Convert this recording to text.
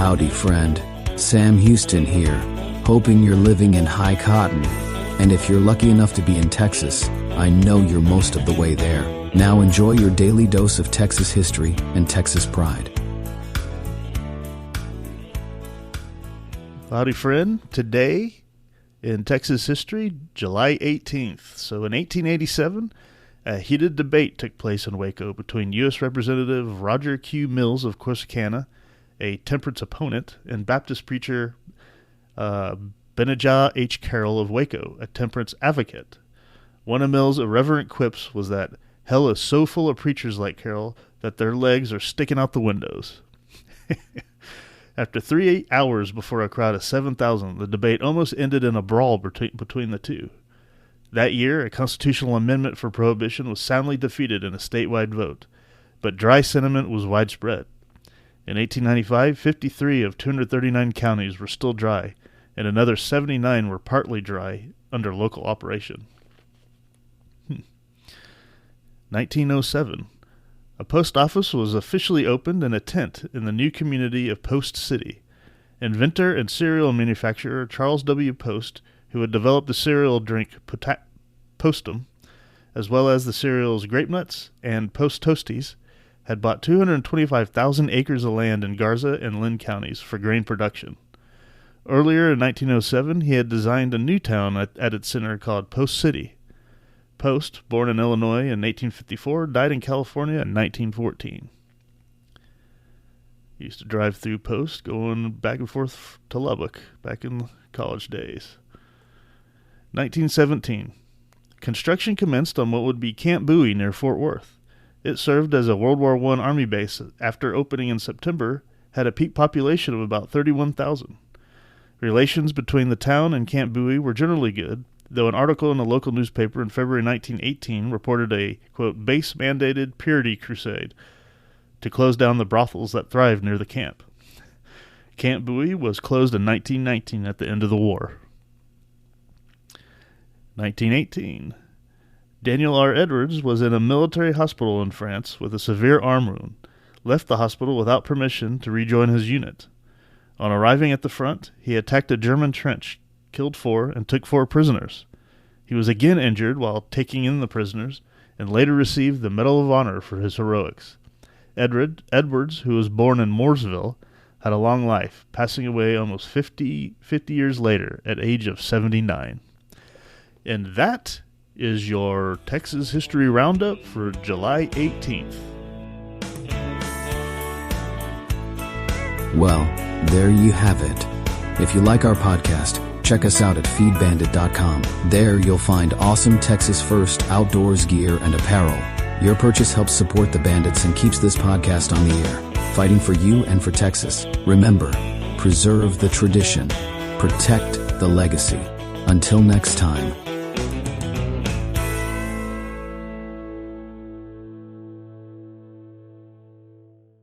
Howdy, friend. Sam Houston here, hoping you're living in high cotton. And if you're lucky enough to be in Texas, I know you're most of the way there. Now enjoy your daily dose of Texas history and Texas pride. Howdy, friend. Today in Texas history, July 18th. So in 1887, a heated debate took place in Waco between U.S. Representative Roger Q. Mills of Corsicana, a temperance opponent, and Baptist preacher Benijah H. Carroll of Waco, a temperance advocate. One of Mills' irreverent quips was that hell is so full of preachers like Carroll that their legs are sticking out the windows. After 3 hours before a crowd of 7,000, the debate almost ended in a brawl between the two. That year, a constitutional amendment for prohibition was soundly defeated in a statewide vote, but dry sentiment was widespread. In 1895, 53 of 239 counties were still dry, and another 79 were partly dry under local operation. 1907. A post office was officially opened in a tent in the new community of Post City. Inventor and cereal manufacturer Charles W. Post, who had developed the cereal drink Postum, as well as the cereals Grape Nuts and Post Toasties, had bought 225,000 acres of land in Garza and Lynn counties for grain production. Earlier in 1907, he had designed a new town at its center called Post City. Post, born in Illinois in 1854, died in California in 1914. He used to drive through Post, going back and forth to Lubbock back in college days. 1917. Construction commenced on what would be Camp Bowie near Fort Worth. It served as a World War I Army base. After opening in September, had a peak population of about 31,000. Relations between the town and Camp Bowie were generally good, though an article in a local newspaper in February 1918 reported a, quote, base-mandated purity crusade to close down the brothels that thrived near the camp. Camp Bowie was closed in 1919 at the end of the war. 1918. Daniel R. Edwards was in a military hospital in France with a severe arm wound, left the hospital without permission to rejoin his unit. On arriving at the front, he attacked a German trench, killed 4, and took 4 prisoners. He was again injured while taking in the prisoners, and later received the Medal of Honor for his heroics. Edwards, who was born in Mooresville, had a long life, passing away almost 50 years later at age of 79. And that is your Texas History Roundup for July 18th. Well, there you have it. If you like our podcast, check us out at feedbandit.com. There you'll find awesome Texas First outdoors gear and apparel. Your purchase helps support the Bandits and keeps this podcast on the air, fighting for you and for Texas. Remember, preserve the tradition, protect the legacy. Until next time.